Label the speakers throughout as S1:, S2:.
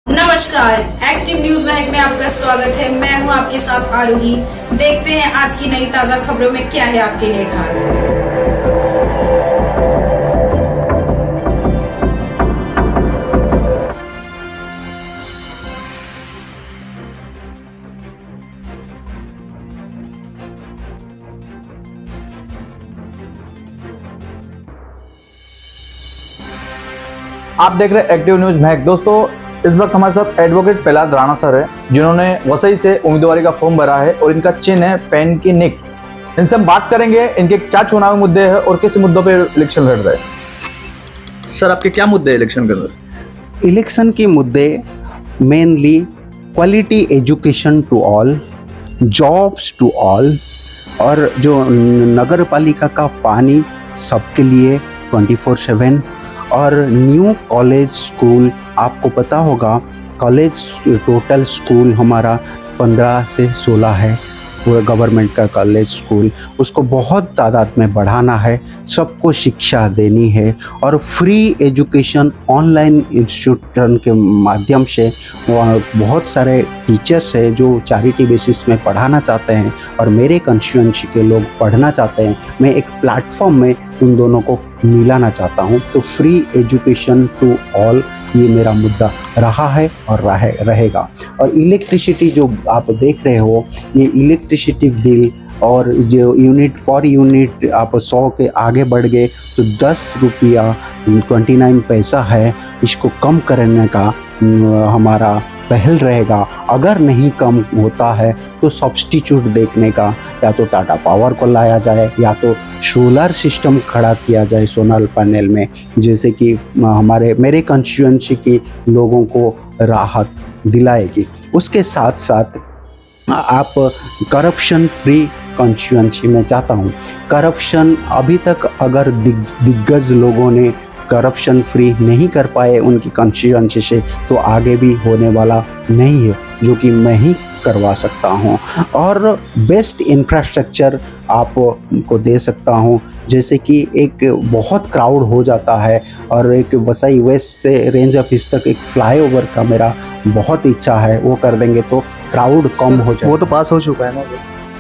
S1: नमस्कार, active news महक में आपका स्वागत है। मैं हूं आपके साथ आरोही। देखते हैं आज की नई ताजा खबरों में क्या है आपके लिए खास।
S2: आप देख रहे हैं एक्टिव न्यूज महक। दोस्तों, इस वक्त हमारे साथ एडवोकेट प्रहलाद राणा सर है, जिन्होंने वसई से उम्मीदवारी का फॉर्म भरा है और इनका चिन्ह है पेन की निक। इनसे हम बात करेंगे इनके क्या चुनावी मुद्दे हैं और किस मुद्दों पे इलेक्शन लड़ रहे हैं। सर, आपके क्या मुद्दे हैं इलेक्शन के अंदर?
S3: इलेक्शन के मुद्दे mainly quality education to all, jobs to all, और जो नगर पालिका का पानी सबके लिए 24/7, और न्यू कॉलेज स्कूल। आपको पता होगा कॉलेज टोटल स्कूल हमारा 15 से 16 है, वो गवर्नमेंट का कॉलेज स्कूल, उसको बहुत तादाद में बढ़ाना है, सबको शिक्षा देनी है, और फ्री एजुकेशन ऑनलाइन इंस्टीट्यूशन के माध्यम से बहुत सारे टीचर्स हैं जो चैरिटी बेसिस में पढ़ाना चाहते हैं और मेरे कंस्टिट्यूएंसी के लोग पढ़ना चाहते हैं। मैं एक प्लेटफॉर्म में उन दोनों को मिलाना चाहता हूं। तो फ्री एजुकेशन टू ऑल, ये मेरा मुद्दा रहा है और रहेगा। और इलेक्ट्रिसिटी जो आप देख रहे हो, ये इलेक्ट्रिसिटी बिल और जो यूनिट आप 100 के आगे बढ़ गए तो 10 रुपया 29 पैसा है, इसको कम करने का हमारा पहल रहेगा। अगर नहीं कम होता है तो सब्स्टिट्यूट देखने का, या तो टाटा पावर को लाया जाए या तो सोलर सिस्टम खड़ा किया जाए सोलर पैनल में, जैसे कि मेरे कंस्टिट्यूएंसी के लोगों को राहत दिलाएगी। उसके साथ साथ आप करप्शन फ्री कंस्टिट्यूएंसी में चाहता हूँ। करप्शन अभी तक अगर दिग्गज लोगों ने करप्शन फ्री नहीं कर पाए उनकी कंस्टिट्यूएंसी से, तो आगे भी होने वाला नहीं है, जो कि मैं ही करवा सकता हूँ। और बेस्ट इंफ्रास्ट्रक्चर आपको दे सकता हूँ, जैसे कि एक बहुत क्राउड हो जाता है, और एक वसई वेस्ट से रेंज ऑफिस तक एक फ्लाईओवर का मेरा बहुत इच्छा है, वो कर देंगे तो क्राउड कम हो जाए।
S2: वो तो पास हो चुका है ना?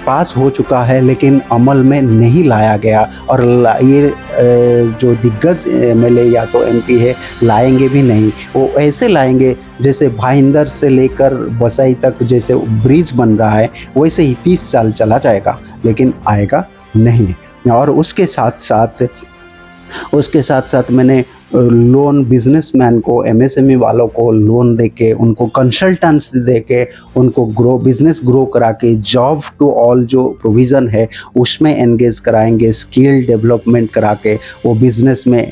S3: पास हो चुका है लेकिन अमल में नहीं लाया गया, और ये जो दिग्गज एमएलए या तो एमपी है लाएंगे भी नहीं। वो ऐसे लाएंगे जैसे भाईंदर से लेकर वसई तक जैसे ब्रिज बन रहा है, वैसे ही 30 साल चला जाएगा लेकिन आएगा नहीं। और उसके साथ साथ मैंने लोन बिजनेसमैन को, एमएसएमई वालों को लोन देके, उनको कंसल्टेंट्स देके, उनको बिजनेस ग्रो करा के जॉब टू ऑल जो प्रोविज़न है उसमें एंगेज कराएंगे। स्किल डेवलपमेंट करा के वो बिज़नेस में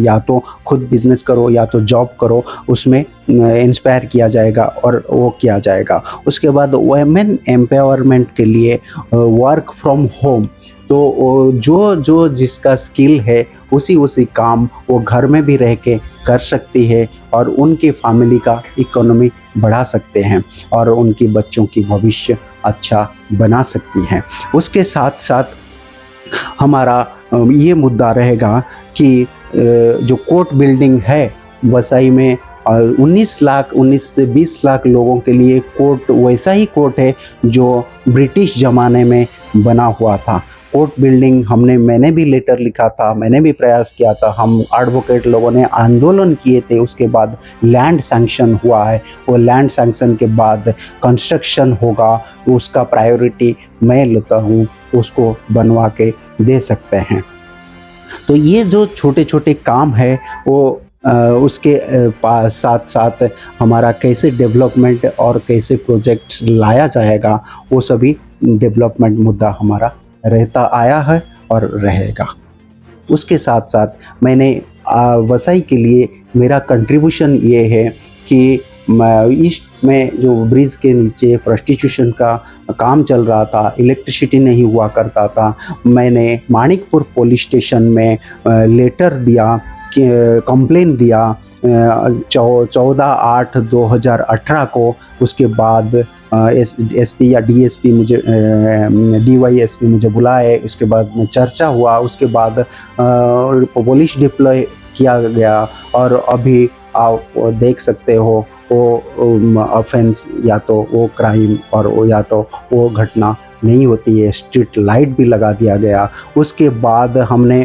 S3: या तो खुद बिज़नेस करो या तो जॉब करो, उसमें इंस्पायर किया जाएगा और वो किया जाएगा। उसके बाद वुमेन एम्पावरमेंट के लिए वर्क फ्रॉम होम, तो जो जिसका स्किल है उसी काम वो घर में भी रह के कर सकती है, और उनकी फैमिली का इकोनॉमी बढ़ा सकते हैं और उनकी बच्चों की भविष्य अच्छा बना सकती हैं। उसके साथ साथ हमारा ये मुद्दा रहेगा कि जो कोर्ट बिल्डिंग है वसई में, 19 से 20 लाख लोगों के लिए कोर्ट वैसा ही कोर्ट है जो ब्रिटिश ज़माने में बना हुआ था। कोर्ट बिल्डिंग मैंने भी लेटर लिखा था, मैंने भी प्रयास किया था, हम एडवोकेट लोगों ने आंदोलन किए थे। उसके बाद लैंड सैंक्शन हुआ है, वो लैंड सैंक्शन के बाद कंस्ट्रक्शन होगा, उसका प्रायोरिटी मैं लेता हूँ, उसको बनवा के दे सकते हैं। तो ये जो छोटे छोटे काम है वो उसके साथ साथ हमारा कैसे डेवलपमेंट और कैसे प्रोजेक्ट्स लाया जाएगा, वो सभी डेवलपमेंट मुद्दा हमारा रहता आया है और रहेगा। उसके साथ साथ मैंने वसई के लिए मेरा कंट्रीब्यूशन ये है कि ईस्ट में जो ब्रिज के नीचे प्रोस्टिट्यूशन का काम चल रहा था, इलेक्ट्रिसिटी नहीं हुआ करता था, मैंने मानिकपुर पुलिस स्टेशन में लेटर दिया, कंप्लेन दिया 14/8/2018 को। उसके बाद एसपी या डीएसपी डीवाईएसपी मुझे बुलाए, उसके बाद में चर्चा हुआ, उसके बाद पुलिस डिप्लॉय किया गया, और अभी आप देख सकते हो वो ऑफेंस या तो वो क्राइम और वो या तो वो घटना नहीं होती है। स्ट्रीट लाइट भी लगा दिया गया। उसके बाद हमने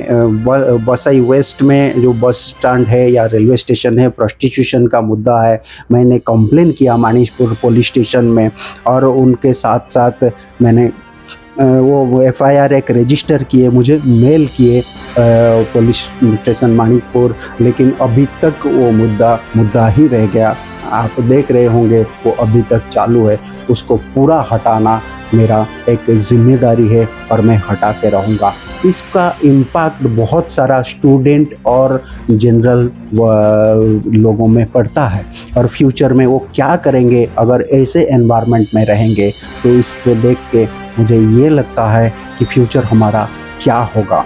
S3: वसई वेस्ट में जो बस स्टैंड है या रेलवे स्टेशन है, प्रोस्टिट्यूशन का मुद्दा है, मैंने कंप्लेन किया मानिकपुर पुलिस स्टेशन में, और उनके साथ साथ मैंने वो FIR एक रजिस्टर किए, मुझे मेल किए पुलिस स्टेशन मानिकपुर, लेकिन अभी तक वो मुद्दा ही रह गया। आप देख रहे होंगे वो अभी तक चालू है। उसको पूरा हटाना मेरा एक जिम्मेदारी है और मैं हटा के रहूँगा। इसका इम्पैक्ट बहुत सारा स्टूडेंट और जनरल लोगों में पड़ता है, और फ्यूचर में वो क्या करेंगे अगर ऐसे एनवायरनमेंट में रहेंगे। तो इसको देख के मुझे ये लगता है कि फ्यूचर हमारा क्या होगा।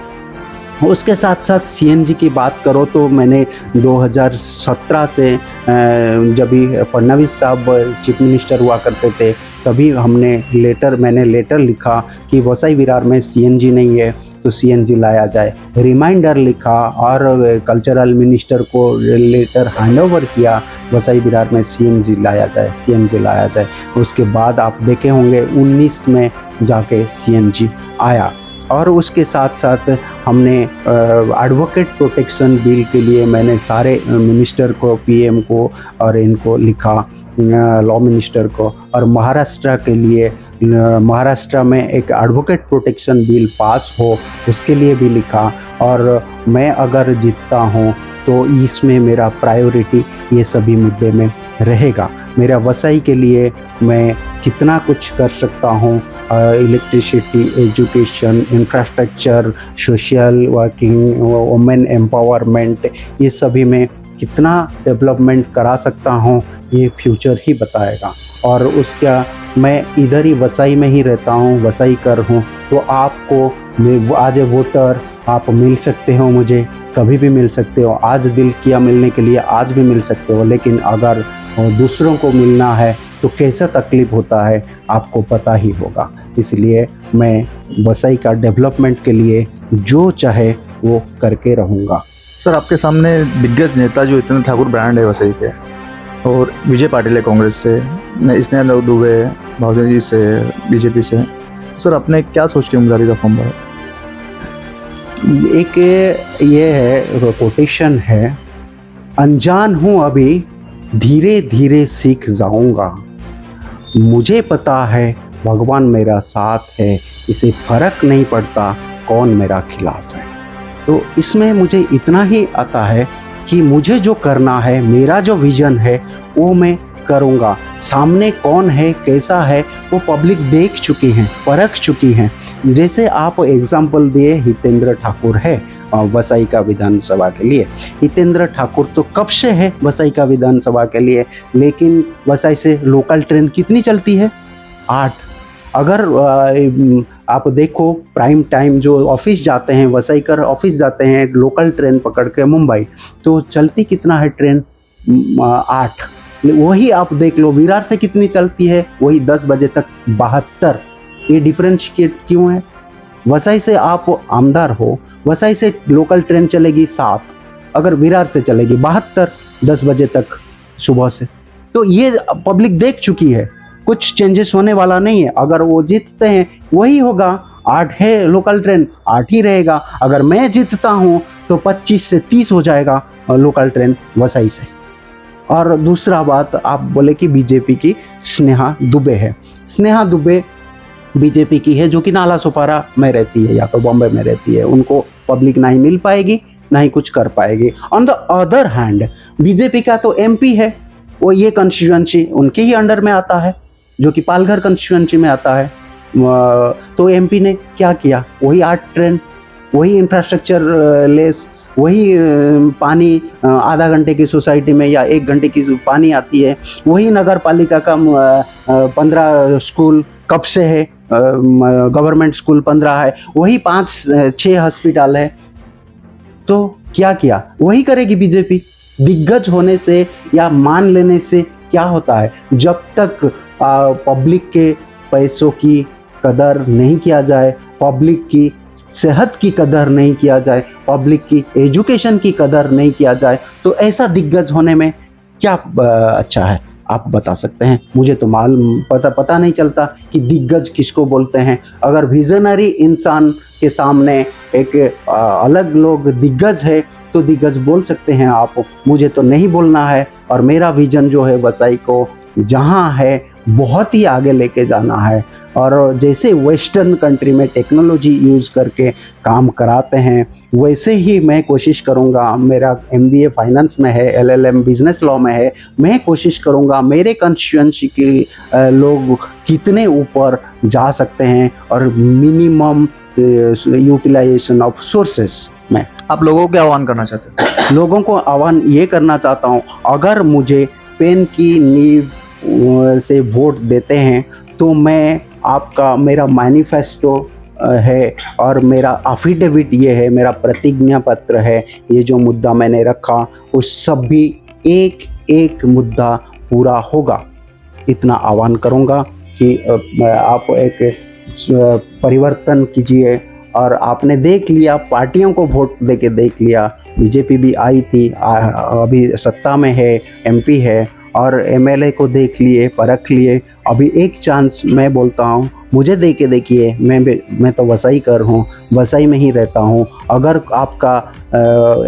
S3: उसके साथ साथ CNG की बात करो तो मैंने 2017 से जब भी फडणवीस साहब चीफ मिनिस्टर हुआ करते थे तभी मैंने लेटर लिखा कि वसई विरार में CNG नहीं है तो CNG लाया जाए। रिमाइंडर लिखा और कल्चरल मिनिस्टर को लेटर हैंडओवर किया, वसई विरार में CNG लाया जाए। उसके बाद आप देखे होंगे 19 में जाके CNG आया। और उसके साथ साथ हमने एडवोकेट प्रोटेक्शन बिल के लिए मैंने सारे मिनिस्टर को, PM को और इनको लिखा, लॉ मिनिस्टर को, और महाराष्ट्र के लिए महाराष्ट्र में एक एडवोकेट प्रोटेक्शन बिल पास हो उसके लिए भी लिखा। और मैं अगर जीतता हूँ तो इसमें मेरा प्रायोरिटी ये सभी मुद्दे में रहेगा। मेरा वसई के लिए मैं कितना कुछ कर सकता हूँ, electricity, education, infrastructure, social working, women empowerment, ये सभी में कितना डेवलपमेंट करा सकता हूँ ये फ्यूचर ही बताएगा। और उसका मैं इधर ही वसई में ही रहता हूँ, वसई कर हूँ, तो आपको मैं आज वोटर आप मिल सकते हो, मुझे कभी भी मिल सकते हो। आज दिल किया मिलने के लिए आज भी मिल सकते हो, लेकिन अगर दूसरों को मिलना है तो कैसा तकलीफ होता है आपको पता ही होगा। इसलिए मैं वसई का डेवलपमेंट के लिए जो चाहे वो करके रहूँगा।
S2: सर, आपके सामने दिग्गज नेता जो हितेंद्र ठाकुर ब्रांड है वसई के, और विजय पाटिल है कांग्रेस से, स्नेहा दुबे भावजी से BJP से। सर, आपने क्या सोच के उम्मीदवारी का फॉर्म भरा?
S3: एक ये है कोटेशन है, अनजान हूँ अभी, धीरे धीरे सीख जाऊंगा। मुझे पता है भगवान मेरा साथ है, इसे फर्क नहीं पड़ता कौन मेरा खिलाफ है। तो इसमें मुझे इतना ही आता है कि मुझे जो करना है, मेरा जो विजन है वो मैं करूँगा। सामने कौन है, कैसा है, वो पब्लिक देख चुकी हैं, परख चुकी हैं। जैसे आप एग्जाम्पल दिए, हितेंद्र ठाकुर है वसई का विधानसभा के लिए। हितेंद्र ठाकुर तो कब से है वसई का विधानसभा के लिए, लेकिन वसई से लोकल ट्रेन कितनी चलती है? 8। अगर आप देखो प्राइम टाइम जो ऑफिस जाते हैं, वसई कर ऑफिस जाते हैं लोकल ट्रेन पकड़ के मुंबई, तो चलती कितना है ट्रेन? 8। वही आप देख लो विरार से कितनी चलती है, वही 10 बजे तक 72। ये डिफरेंशिएट क्यों है? वसई से आप आमदार हो, वसई से लोकल ट्रेन चलेगी 7, अगर विरार से चलेगी 72 10 बजे तक सुबह से। तो ये पब्लिक देख चुकी है, कुछ चेंजेस होने वाला नहीं है। अगर वो जीतते हैं वही होगा, 8 है लोकल ट्रेन, 8 ही रहेगा। अगर मैं जीतता हूँ तो 25 से 30 हो जाएगा लोकल ट्रेन वसई से। और दूसरा बात, आप बोले कि BJP की स्नेहा दुबे है। स्नेहा दुबे BJP की है, जो कि नाला सोपारा में रहती है या तो बॉम्बे में रहती है। उनको पब्लिक ना ही मिल पाएगी ना ही कुछ कर पाएगी। On the other hand BJP का तो MP है, वो ये कंस्टिट्यूएंसी उनके ही अंडर में आता है, जो कि पालघर कंस्टिट्यूएंसी में आता है। तो MP ने क्या किया? वही 8 ट्रेन, वही इंफ्रास्ट्रक्चर लेस, वही पानी आधा घंटे की सोसाइटी में या 1 घंटे की पानी आती है, वही नगर पालिका का 15 स्कूल कब से है, गवर्नमेंट स्कूल 15 है, वही 5-6 हॉस्पिटल है। तो क्या किया? वही करेगी BJP। दिग्गज होने से या मान लेने से क्या होता है? जब तक पब्लिक के पैसों की कदर नहीं किया जाए, पब्लिक की सेहत की कदर नहीं किया जाए, पब्लिक की एजुकेशन की कदर नहीं किया जाए, तो ऐसा दिग्गज होने में क्या अच्छा है आप बता सकते हैं? मुझे तो मालूम पता नहीं चलता कि दिग्गज किसको बोलते हैं। अगर विजनरी इंसान के सामने एक अलग लोग दिग्गज है तो दिग्गज बोल सकते हैं आप, मुझे तो नहीं बोलना है। और मेरा विजन जो है वसई को जहाँ है बहुत ही आगे लेके जाना है। और जैसे वेस्टर्न कंट्री में टेक्नोलॉजी यूज़ करके काम कराते हैं वैसे ही मैं कोशिश करूँगा। मेरा MBA फाइनेंस में है, LLM बिजनेस लॉ में है। मैं कोशिश करूँगा मेरे कंस्टिट्यूएंसी के लोग कितने ऊपर जा सकते हैं और मिनिमम यूटिलाइजेशन ऑफ सोर्सेस में।
S2: आप लोगों को क्या आह्वान करना चाहते हैं?
S3: लोगों को आह्वान ये करना चाहता हूँ, अगर मुझे पेन की नींव से वोट देते हैं तो मैं आपका मेरा मैनिफेस्टो है और मेरा अफिडेविट ये है, मेरा प्रतिज्ञा पत्र है, ये जो मुद्दा मैंने रखा वो सब भी एक एक मुद्दा पूरा होगा। इतना आह्वान करूँगा कि आप एक परिवर्तन कीजिए। और आपने देख लिया, पार्टियों को वोट देके देख लिया, बीजेपी भी आई थी, अभी सत्ता में है, MP है, और MLA को देख लिए, परख लिए। अभी एक चांस मैं बोलता हूँ, मुझे दे के देखिए। मैं तो वसई कर हूँ, वसई में ही रहता हूँ। अगर आपका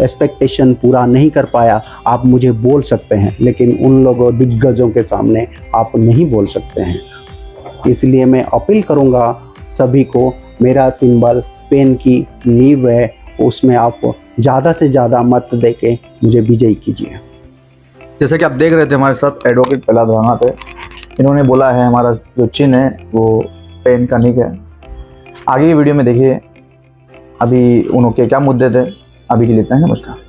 S3: एक्सपेक्टेशन पूरा नहीं कर पाया आप मुझे बोल सकते हैं, लेकिन उन लोगों दिग्गजों के सामने आप नहीं बोल सकते हैं। इसलिए मैं अपील करूँगा सभी को, मेरा सिंबल पेन की नींव है, उसमें आप ज़्यादा से ज़्यादा मत देके मुझे विजयी कीजिए।
S2: जैसे कि आप देख रहे थे हमारे साथ एडवोकेट प्रहलाद राणा थे। इन्होंने बोला है हमारा जो चिन्ह है वो पेन का निक है। आगे की वीडियो में देखिए अभी उनके क्या मुद्दे थे। अभी के लिए इतना ही, नमस्कार।